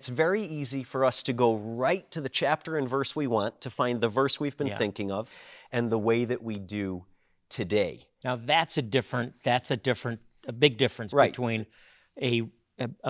it's very easy for us to go right to the chapter and verse we want, to find the verse we've been thinking of, and the way that we do today. Now that's a big difference between a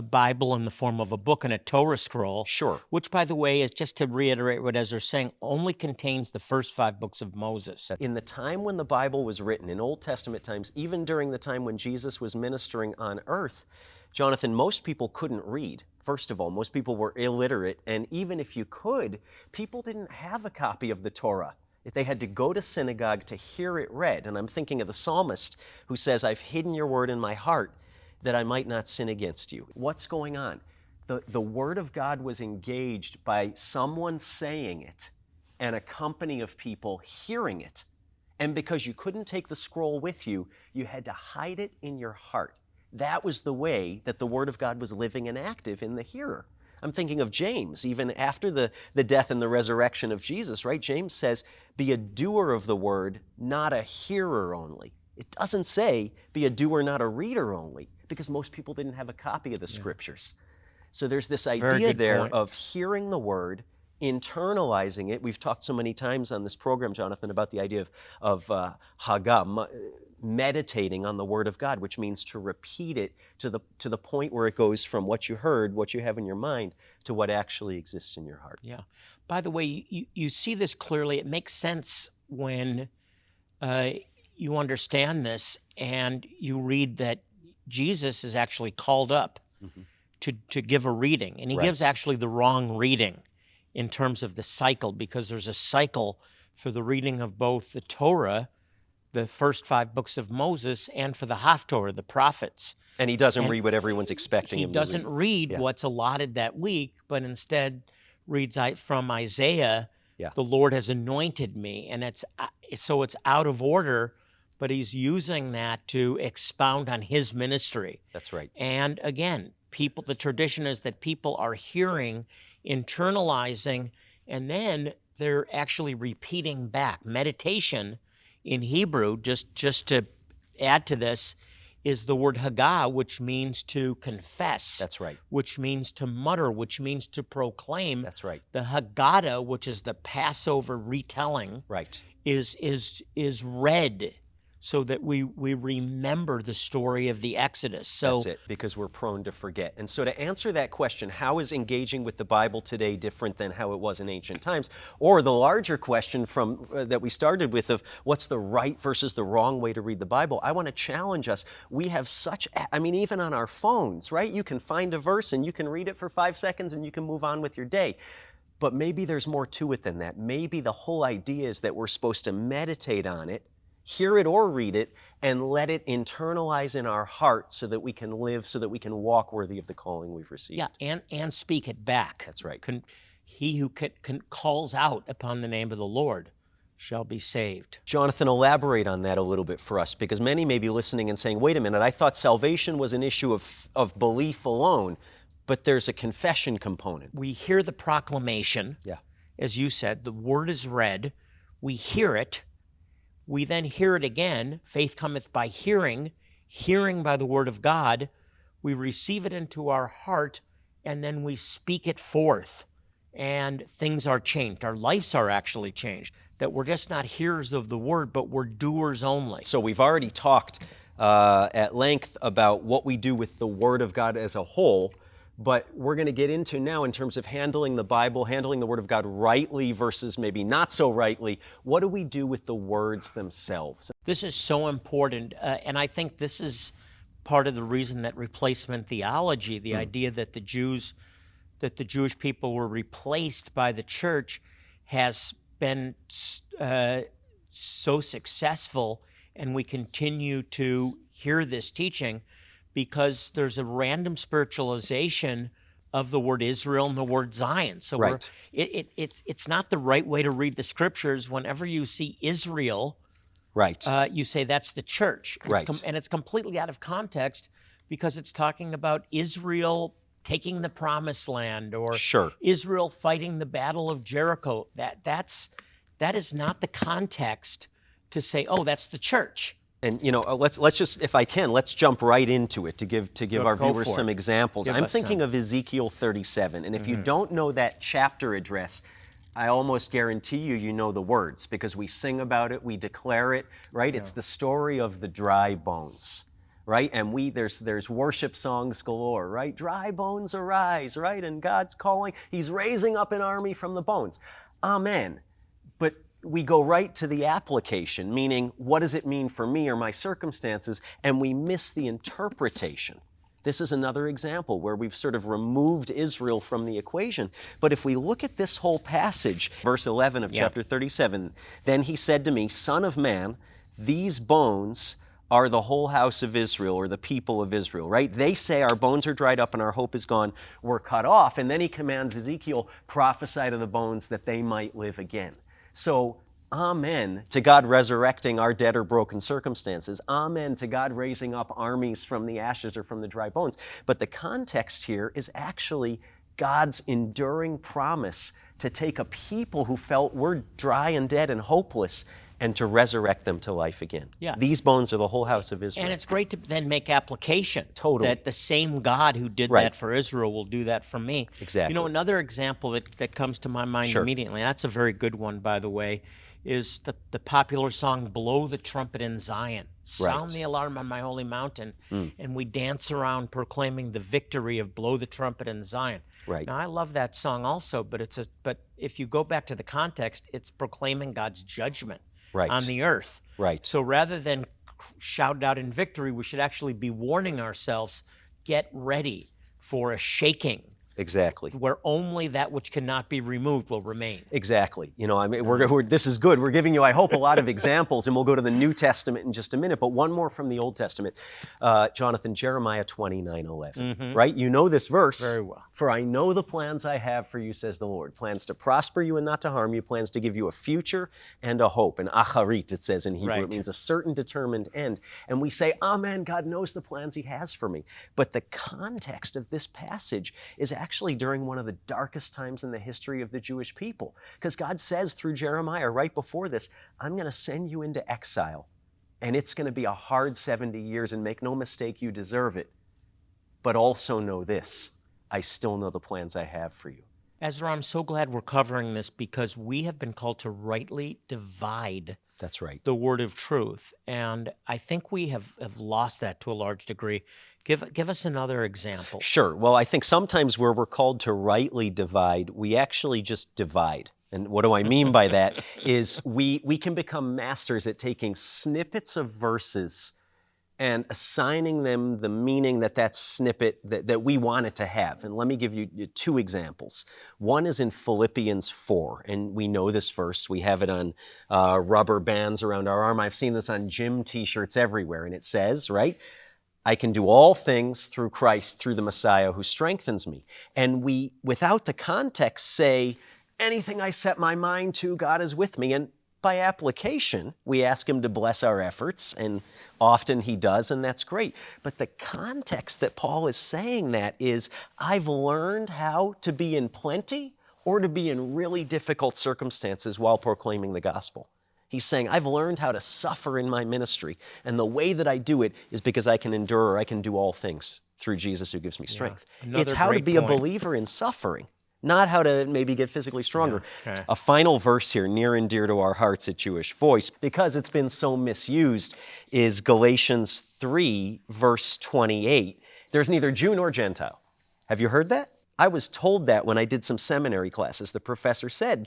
Bible in the form of a book and a Torah scroll. Sure. Which, by the way, is, just to reiterate what Ezra's saying, only contains the first 5 books of Moses. In the time when the Bible was written, in Old Testament times, even during the time when Jesus was ministering on earth, Jonathan, most people couldn't read. First of all, most people were illiterate, and even if you could, people didn't have a copy of the Torah. They had to go to synagogue to hear it read. And I'm thinking of the psalmist who says, "I've hidden your word in my heart that I might not sin against you." What's going on? The word of God was engaged by someone saying it and a company of people hearing it. And because you couldn't take the scroll with you, you had to hide it in your heart. That was the way that the word of God was living and active in the hearer. I'm thinking of James, even after the death and the resurrection of Jesus, right? James says, be a doer of the word, not a hearer only. It doesn't say, be a doer, not a reader only, because most people didn't have a copy of the Scriptures. So there's this idea there of hearing the word, internalizing it. We've talked so many times on this program, Jonathan, about the idea of Haggah, meditating on the Word of God, which means to repeat it to the point where it goes from what you heard, what you have in your mind, to what actually exists in your heart. Yeah. By the way, you see this clearly. It makes sense when you understand this and you read that Jesus is actually called up to give a reading. And he gives actually the wrong reading in terms of the cycle, because there's a cycle for the reading of both the Torah, the first 5 books of Moses, and for the Haftorah, the prophets. And he doesn't read what everyone's expecting him to read. He doesn't read what's allotted that week, but instead reads from Isaiah, the Lord has anointed me. And it's out of order, but he's using that to expound on his ministry. That's right. And again, the tradition is that people are hearing, internalizing, and then they're actually repeating back. Meditation in Hebrew, just to add to this, is the word Haggah, which means to confess. That's right. Which means to mutter, which means to proclaim. That's right. The Haggadah, which is the Passover retelling, is read so that we remember the story of the Exodus. So that's it, because we're prone to forget. And so to answer that question, how is engaging with the Bible today different than how it was in ancient times? Or the larger question from that we started with of what's the right versus the wrong way to read the Bible, I want to challenge us. We have even on our phones, right? You can find a verse and you can read it for 5 seconds and you can move on with your day. But maybe there's more to it than that. Maybe the whole idea is that we're supposed to meditate on it, hear it or read it, and let it internalize in our heart so that we can live, so that we can walk worthy of the calling we've received. Yeah, and speak it back. That's right. He who calls out upon the name of the Lord shall be saved. Jonathan, elaborate on that a little bit for us, because many may be listening and saying, wait a minute, I thought salvation was an issue of belief alone, but there's a confession component. We hear the proclamation. Yeah. As you said, the word is read. We hear it. We then hear it again. Faith cometh by hearing, hearing by the word of God. We receive it into our heart, and then we speak it forth. And things are changed. Our lives are actually changed. That we're just not hearers of the word, but we're doers only. So we've already talked at length about what we do with the word of God as a whole. But we're going to get into now, in terms of handling the Bible, handling the Word of God rightly versus maybe not so rightly, what do we do with the words themselves? This is so important, and I think this is part of the reason that replacement theology, the idea that the Jewish people were replaced by the church, has been so successful, and we continue to hear this teaching, because there's a random spiritualization of the word Israel and the word Zion. So it's not the right way to read the Scriptures. Whenever you see Israel, you say that's the church. And it's completely out of context, because it's talking about Israel taking the promised land, or Israel fighting the battle of Jericho. That is not the context to say, oh, that's the church. And let's just, if I can, let's jump right into it to give our viewers some examples. I'm thinking of Ezekiel 37, and if you don't know that chapter address, I almost guarantee you know the words, because we sing about it, we declare it, right? Yeah. It's the story of the dry bones, right? And there's worship songs galore, right? Dry bones arise, right? And God's calling, He's raising up an army from the bones. Amen. But we go right to the application, meaning what does it mean for me or my circumstances, and we miss the interpretation. This is another example where we've sort of removed Israel from the equation. But if we look at this whole passage, verse 11 of chapter 37, then he said to me, Son of man, these bones are the whole house of Israel, or the people of Israel, right? They say our bones are dried up and our hope is gone, we're cut off. And then he commands Ezekiel, prophesy to the bones that they might live again. So, amen to God resurrecting our dead or broken circumstances. Amen to God raising up armies from the ashes or from the dry bones. But the context here is actually God's enduring promise to take a people who felt we're dry and dead and hopeless and to resurrect them to life again. Yeah. These bones are the whole house of Israel. And it's great to then make application. Totally. That the same God who did that for Israel will do that for me. Exactly. Another example that comes to my mind immediately, that's a very good one, by the way, is the popular song, Blow the Trumpet in Zion. Sound the alarm on my holy mountain, and we dance around proclaiming the victory of Blow the Trumpet in Zion. Right. Now, I love that song also, but if you go back to the context, it's proclaiming God's judgment on the earth. Right. So rather than shout out in victory, we should actually be warning ourselves, get ready for a shaking. Exactly. Where only that which cannot be removed will remain. Exactly. This is good. We're giving you, I hope, a lot of examples, and we'll go to the New Testament in just a minute, but one more from the Old Testament. Jonathan, Jeremiah 29:11, right? You know this verse. Very well. For I know the plans I have for you, says the Lord. Plans to prosper you and not to harm you. Plans to give you a future and a hope. And acharit, it says in Hebrew. It means a certain determined end. And we say, Amen, God knows the plans He has for me. But the context of this passage is actually during one of the darkest times in the history of the Jewish people. Because God says through Jeremiah right before this, I'm going to send you into exile. And it's going to be a hard 70 years, and make no mistake, you deserve it. But also know this, I still know the plans I have for you. Ezra, I'm so glad we're covering this, because we have been called to rightly divide That's right. the word of truth. And I think we have lost that to a large degree. Give us another example. Sure. Well, I think sometimes where we're called to rightly divide, we actually just divide. And what do I mean by that is we can become masters at taking snippets of verses and assigning them the meaning that snippet that we want it to have. And let me give you two examples. One is in Philippians 4, and we know this verse. We have it on rubber bands around our arm. I've seen this on gym t-shirts everywhere, and it says, right, I can do all things through Christ, through the Messiah who strengthens me. And we, without the context, say, anything I set my mind to, God is with me. And by application, we ask Him to bless our efforts, and often He does, and that's great. But the context that Paul is saying that is, I've learned how to be in plenty or to be in really difficult circumstances while proclaiming the gospel. He's saying, I've learned how to suffer in my ministry, and the way that I do it is because I can endure, or I can do all things through Jesus who gives me strength. It's how to be a believer in suffering, not how to maybe get physically stronger. Yeah. Okay. A final verse here, near and dear to our hearts at Jewish Voice, because it's been so misused, is Galatians 3, verse 28. There's neither Jew nor Gentile. Have you heard that? I was told that when I did some seminary classes. The professor said,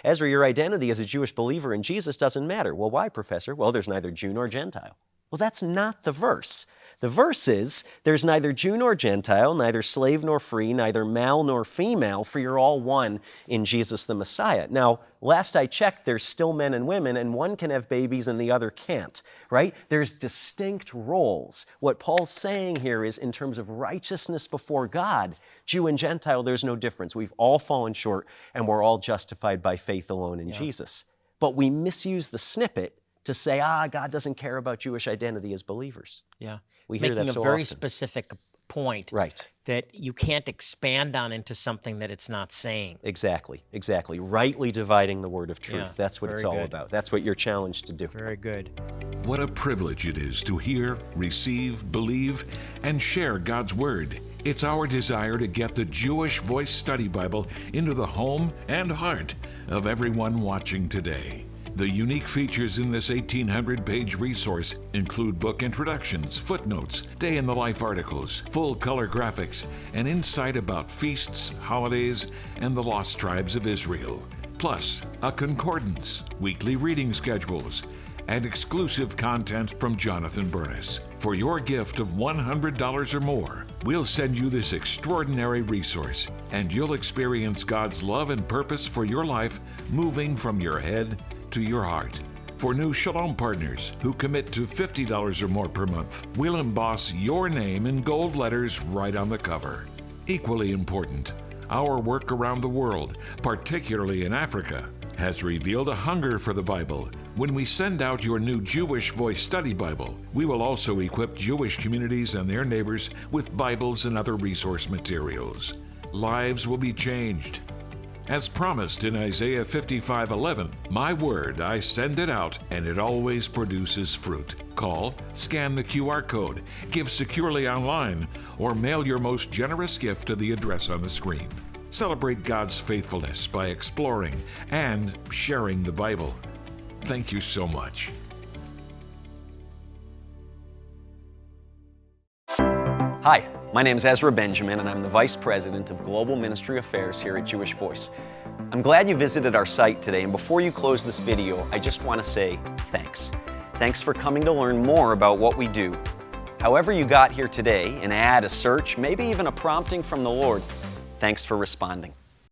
Ezra, your identity as a Jewish believer in Jesus doesn't matter. Well, why, professor? Well, there's neither Jew nor Gentile. Well, that's not the verse. The verse is, there's neither Jew nor Gentile, neither slave nor free, neither male nor female, for you're all one in Jesus the Messiah. Now, last I checked, there's still men and women, and one can have babies and the other can't, right? There's distinct roles. What Paul's saying here is, in terms of righteousness before God, Jew and Gentile, there's no difference. We've all fallen short, and we're all justified by faith alone in Jesus. But we misuse the snippet to say, God doesn't care about Jewish identity as believers. Yeah. We hear that so often. Making a very specific point. Right. That you can't expand on into something that it's not saying. Exactly. Rightly dividing the word of truth. Yeah, That's what it's very all good. about. That's what you're challenged to do. Very good. What a privilege it is to hear, receive, believe, and share God's Word. It's our desire to get the Jewish Voice Study Bible into the home and heart of everyone watching today. The unique features in this 1,800-page resource include book introductions, footnotes, day-in-the-life articles, full-color graphics, and insight about feasts, holidays, and the lost tribes of Israel. Plus, a concordance, weekly reading schedules, and exclusive content from Jonathan Bernis. For your gift of $100 or more, we'll send you this extraordinary resource, and you'll experience God's love and purpose for your life moving from your head to your heart. For new Shalom partners who commit to $50 or more per month, we'll emboss your name in gold letters right on the cover. Equally important, our work around the world, particularly in Africa, has revealed a hunger for the Bible. When we send out your new Jewish Voice Study Bible, we will also equip Jewish communities and their neighbors with Bibles and other resource materials. Lives will be changed. As promised in Isaiah 55:11, my word, I send it out, and it always produces fruit. Call, scan the QR code, give securely online, or mail your most generous gift to the address on the screen. Celebrate God's faithfulness by exploring and sharing the Bible. Thank you so much. Hi, my name is Ezra Benjamin, and I'm the Vice President of Global Ministry Affairs here at Jewish Voice. I'm glad you visited our site today, and before you close this video, I just want to say thanks. Thanks for coming to learn more about what we do. However you got here today, an ad, a search, maybe even a prompting from the Lord, thanks for responding.